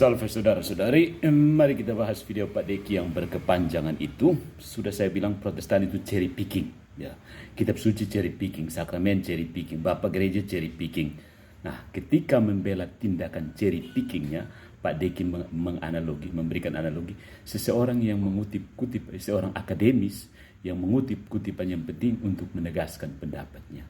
Salve saudara-saudari, mari kita bahas video Pak Deki yang berkepanjangan itu. Sudah saya bilang Protestan itu cherry picking, ya. Kitab suci cherry picking, sakramen cherry picking, Bapak gereja cherry picking. Nah, ketika membela tindakan cherry pickingnya, Pak Deki memberikan analogi, seseorang yang mengutip-kutip, seorang akademis yang mengutip kutipan yang penting untuk menegaskan pendapatnya.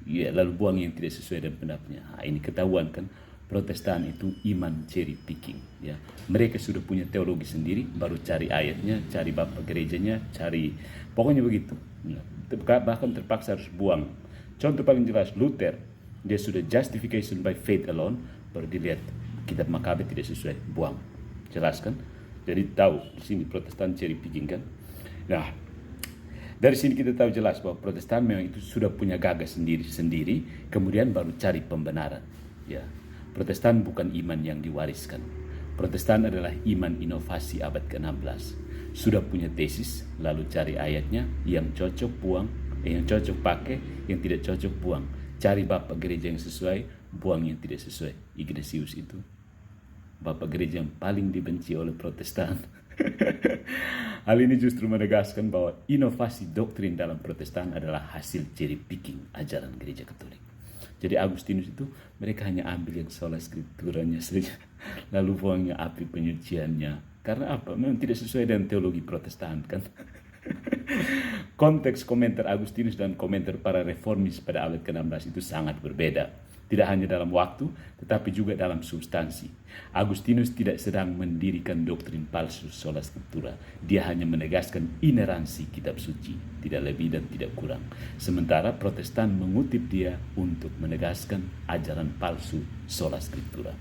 Ya, lalu buang yang tidak sesuai dengan pendapatnya. Nah, ini ketahuan kan, Protestan itu iman cherry picking, ya. Mereka sudah punya teologi sendiri, baru cari ayatnya, cari bapak gerejanya, cari pokoknya begitu. Ya. Bahkan terpaksa harus buang. Contoh paling jelas Luther, dia sudah justification by faith alone, baru dilihat kitab Makabe tidak sesuai, buang. Jelas kan? Jadi tahu di sini Protestan cherry picking kan. Nah, dari sini kita tahu jelas bahwa Protestan memang itu sudah punya gagah sendiri-sendiri, kemudian baru cari pembenaran. Ya, Protestan bukan iman yang diwariskan. Protestan adalah iman inovasi abad ke-16. Sudah punya tesis, lalu cari ayatnya, yang cocok buang, yang cocok pakai, yang tidak cocok buang. Cari bapak gereja yang sesuai, buang yang tidak sesuai. Ignatius itu bapak gereja yang paling dibenci oleh Protestan. Hal ini justru menegaskan bahwa inovasi doktrin dalam Protestan adalah hasil cherry picking ajaran gereja Katolik. Jadi Agustinus itu mereka hanya ambil yang sola scripturanya saja, lalu buangnya api penyuciannya. Karena apa? Memang tidak sesuai dengan teologi Protestan kan. Konteks komentar Agustinus dan komentar para reformis pada abad ke-16 itu sangat berbeda. Tidak hanya dalam waktu, tetapi juga dalam substansi. Agustinus tidak sedang mendirikan doktrin palsu sola scriptura. Dia hanya menegaskan ineransi kitab suci, tidak lebih dan tidak kurang. Sementara Protestan mengutip dia untuk menegaskan ajaran palsu sola scriptura.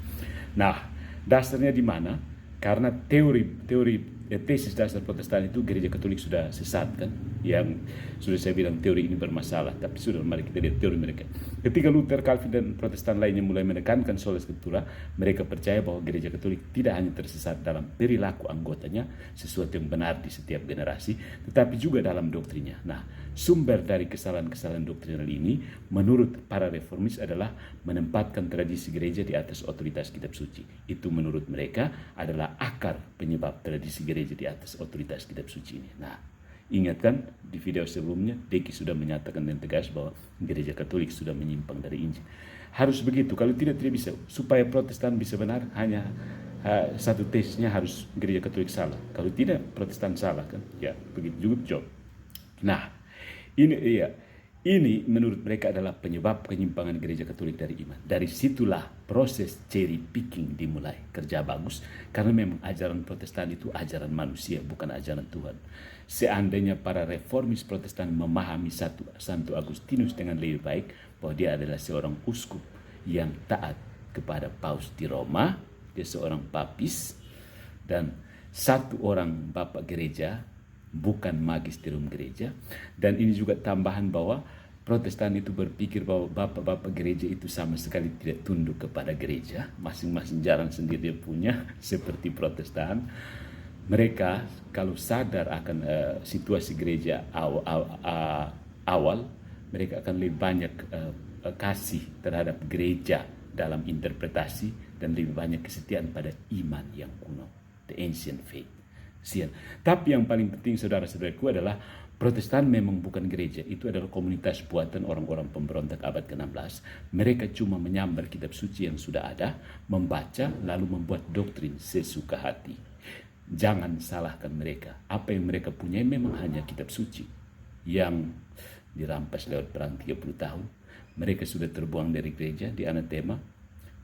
Nah, dasarnya di mana? Karena tesis dasar Protestan itu gereja Katolik sudah sesat kan, yang sudah saya bilang teori ini bermasalah. Tapi sudah, mari kita lihat teori mereka. Ketika Luther, Calvin dan Protestan lainnya mulai menekankan sola scriptura, mereka percaya bahwa gereja Katolik tidak hanya tersesat dalam perilaku anggotanya, sesuatu yang benar di setiap generasi, tetapi juga dalam doktrinnya. Nah, sumber dari kesalahan-kesalahan doktrinal ini menurut para reformis adalah menempatkan tradisi gereja di atas otoritas kitab suci. Itu menurut mereka adalah akar penyebab tradisi gereja di atas otoritas kitab suci ini. Nah, ingat kan di video sebelumnya Deki sudah menyatakan dengan tegas bahwa gereja Katolik sudah menyimpang dari Injil. Harus begitu, kalau tidak bisa. Supaya Protestan bisa benar, hanya satu tesisnya harus gereja Katolik salah. Kalau tidak, Protestan salah kan. Ya, begitu juga job. Nah, ini menurut mereka adalah penyebab penyimpangan gereja Katolik dari iman. Dari situlah proses cherry picking dimulai. Kerja bagus, karena memang ajaran Protestan itu ajaran manusia, bukan ajaran Tuhan. Seandainya para reformis Protestan memahami Santo Agustinus dengan lebih baik, bahwa dia adalah seorang uskup yang taat kepada Paus di Roma, dia seorang papis, dan satu orang bapak gereja, bukan magisterium gereja. Dan ini juga tambahan bahwa Protestan itu berpikir bahwa bapak-bapak gereja itu sama sekali tidak tunduk kepada gereja. Masing-masing jalan sendiri dia punya, seperti Protestan. Mereka kalau sadar akan situasi gereja awal, mereka akan lebih banyak kasih terhadap gereja dalam interpretasi dan lebih banyak kesetiaan pada iman yang kuno, the ancient faith. Tapi yang paling penting saudara-saudaraku adalah Protestan memang bukan gereja, itu adalah komunitas buatan orang-orang pemberontak abad ke-16. Mereka cuma menyambar kitab suci yang sudah ada, membaca, lalu membuat doktrin sesuka hati. Jangan salahkan mereka. Apa yang mereka punya memang hanya kitab suci yang dirampas lewat perang 30 tahun. Mereka sudah terbuang dari gereja di anatema,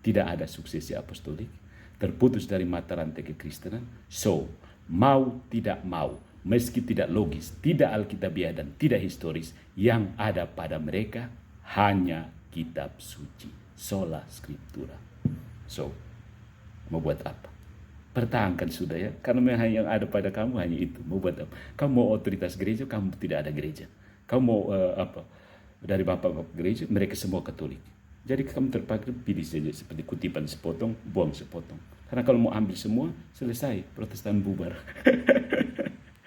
tidak ada suksesi apostolik, terputus dari mata rantai kekristenan. So, mau tidak mau, meski tidak logis, tidak alkitabiah dan tidak historis, yang ada pada mereka hanya kitab suci, sola scriptura. So, mau buat apa? Pertahankan sudah ya, karena memang yang ada pada kamu hanya itu. Mau buat apa? Kamu mau otoritas gereja, kamu tidak ada gereja. Kamu mau dari bapak-bapak gereja, mereka semua Katolik. Jadi kamu terpaksa pilih saja, seperti kutipan sepotong, buang sepotong. Karena kalau mau ambil semua, selesai, Protestan bubar.